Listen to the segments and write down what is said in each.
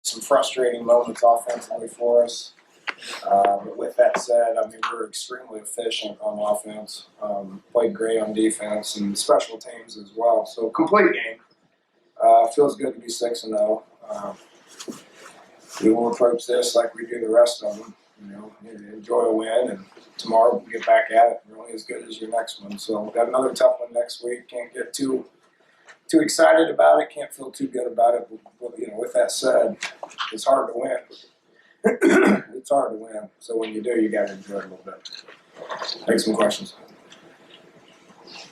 some frustrating moments offensively for us. But with that said, I mean, we're extremely efficient on offense, played great on defense and special teams as well. So complete game. Feels good to be 6-0. We will approach this like we do the rest of them. You know, enjoy a win, and tomorrow we'll get back at it. We're only as good as your next one. So we've got another tough one next week. Can't get too excited about it. Can't feel too good about it. But, you know, with that said, it's hard to win. It's hard to win. So when you do, you got to enjoy it a little bit. Take some questions.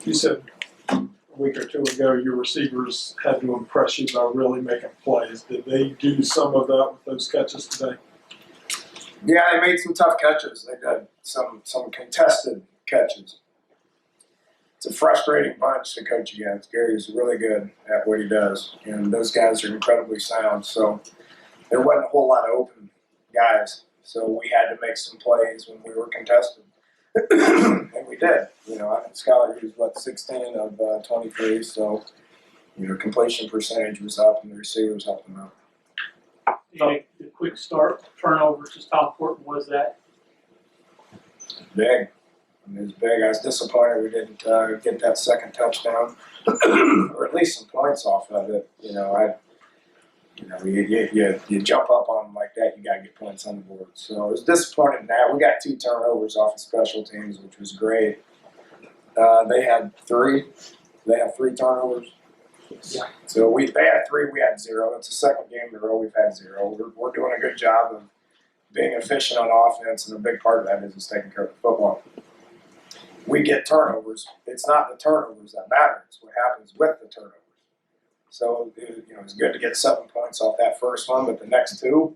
You said a week or two ago your receivers had to impress you by really making plays. Did they do some of that with those catches today? Yeah, they made some tough catches. They did some contested catches. It's a frustrating bunch to coach against. Gary's really good at what he does, and those guys are incredibly sound. So there wasn't a whole lot of open guys. So we had to make some plays when we were contested. And we did. You know, I think Skylar was 16 of 23, so you know, completion percentage was up, and the receivers helped them out. The quick start, turnovers, just how important was that? Big. I mean, it was big. I was disappointed we didn't get that second touchdown, or at least some points off of it. You know, you jump up on them like that, you got to get points on the board. So I was disappointed in that. We got 2 turnovers off of special teams, which was great. They had 3. They had 3 turnovers. Yeah. So they had 3, we had 0. It's the second game in a row we've had 0. We're doing a good job of being efficient on offense, and a big part of that is just taking care of the football. We get turnovers. It's not the turnovers that matter. It's what happens with the turnovers. So, you know, it's good to get 7 points off that first one, but the next 2,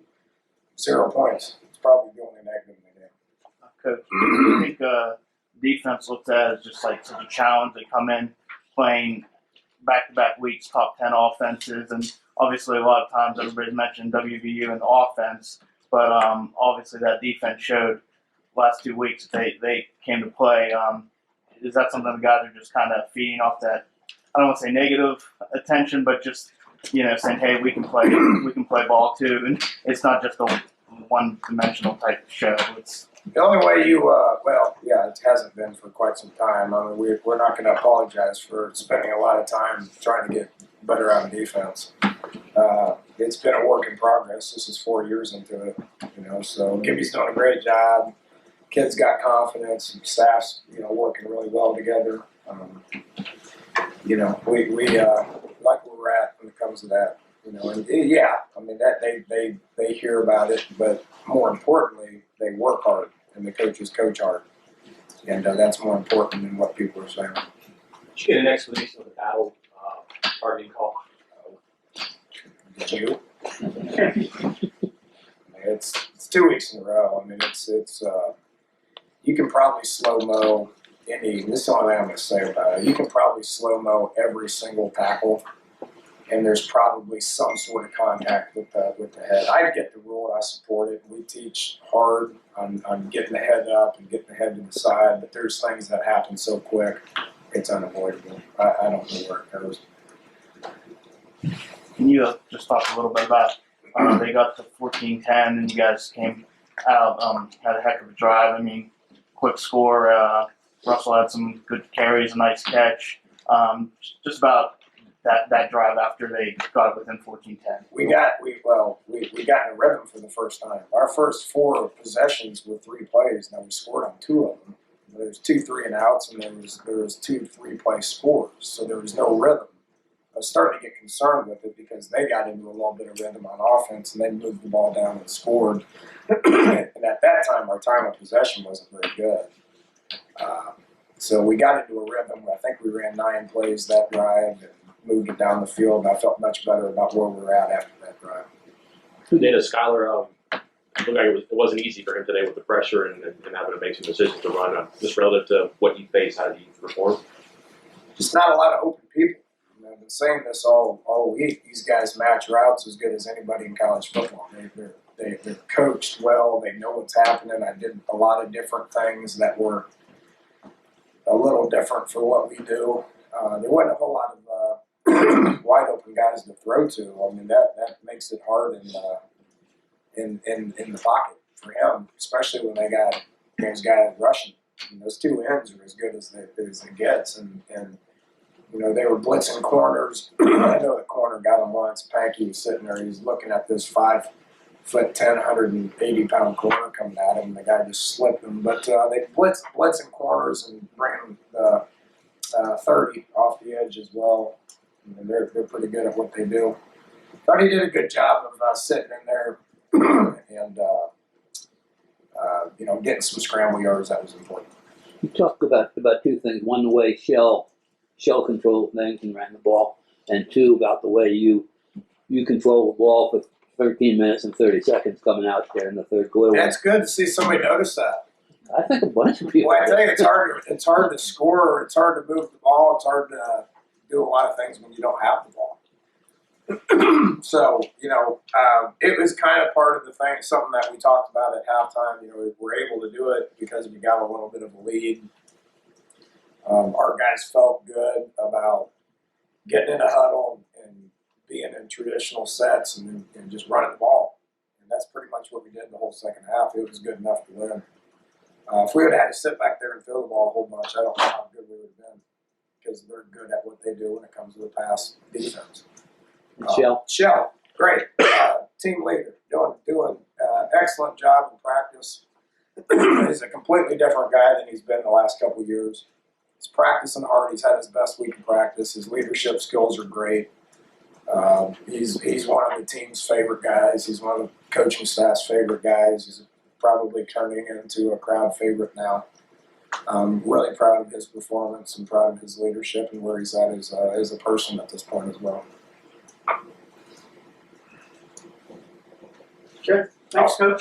0 points. It's probably the only negative in the game. Coach, do you think defense looked at as just like such a challenge? They come in playing back-to-back weeks, top 10 offenses, and obviously a lot of times everybody's mentioned WVU and offense, but obviously that defense showed last 2 weeks they came to play. Is that something the guys are just kind of feeding off that, I don't want to say negative attention, but just, you know, saying, hey, we can play ball too, and it's not just a one-dimensional type show. It's the only way it hasn't been for quite some time. I mean, we're not going to apologize for spending a lot of time trying to get better on defense. It's been a work in progress. This is 4 years into it, you know. So Gibby's doing a great job. Kids got confidence. Staff's, you know, working really well together. You know, we like where we're at when it comes to that. You know, and yeah, I mean that they hear about it, but more importantly, they work hard and the coaches coach hard, and that's more important than what people are saying. Did you get an explanation of the battle targeting call? Did you? It's 2 weeks in a row. I mean, it's you can probably slow-mo any. This is the only thing I'm going to say about it. You can probably slow-mo every single tackle, and there's probably some sort of contact with the head. I get the rule. I support it. We teach hard on getting the head up and getting the head to the side, but there's things that happen so quick, it's unavoidable. I don't know where it goes. Can you just talk a little bit about they got to 14-10 and you guys came out, had a heck of a drive. I mean, quick score. Russell had some good carries, a nice catch. Just about that drive after they got within 14-10. We got in a rhythm for the first time. Our first 4 possessions were 3 plays. Now we scored on 2 of them. There was 2 3-and-outs, and there was 2 3-play scores. So there was no rhythm. I was starting to get concerned with it because they got into a little bit of rhythm on offense, and they moved the ball down and scored. And at that time, our time of possession wasn't very good. So we got into a rhythm. I think we ran 9 plays that drive and moved it down the field, and I felt much better about where we were at after that drive. Dana Skylar, it looked like it wasn't easy for him today with the pressure and having to make some decisions to run. Just relative to what you face, how did you perform? Just not a lot of open people. I've been saying this all week. These guys match routes as good as anybody in college football. They're coached well. They know what's happening. I did a lot of different things that were a little different for what we do. There wasn't a whole lot of wide open guys to throw to. I mean, that makes it hard in the pocket for him, especially when they got those guys rushing. And those two ends are as good as it gets, and you know, they were blitzing corners. I know the corner got him once. Pankey was sitting there. He's looking at this 5'10", 180-pound corner coming at him. And the guy just slipped him. But they blitzing corners and bringing 30 off the edge as well. And they're pretty good at what they do. Thought he did a good job of sitting in there and you know, getting some scramble yards. That was important. You talked about two things. One, the way Shell controlled things and ran the ball, and two, about the way you control the ball for 13 minutes and 30 seconds coming out there in the third quarter. Yeah, it's good to see somebody notice that. I think a bunch of people. Well, I tell you, it's hard to score. It's hard to move the ball. It's hard to do a lot of things when you don't have the ball. So, you know, it was kind of part of the thing, something that we talked about at halftime. You know, we're able to do it because we got a little bit of a lead. Our guys felt good about getting in a huddle and being in traditional sets and just running the ball. And that's pretty much what we did the whole second half. It was good enough to win. If we would have had to sit back there and throw the ball a whole bunch, I don't know how good we would have been, because they're good at what they do when it comes to the pass defense. Shell, great team leader, doing excellent job in practice. He's a completely different guy than he's been the last couple of years. He's practicing hard. He's had his best week of practice. His leadership skills are great. He's one of the team's favorite guys. He's one of the coaching staff's favorite guys. He's probably turning into a crowd favorite now. I'm really proud of his performance and proud of his leadership and where he's at as a person at this point as well. Okay, thanks, Coach.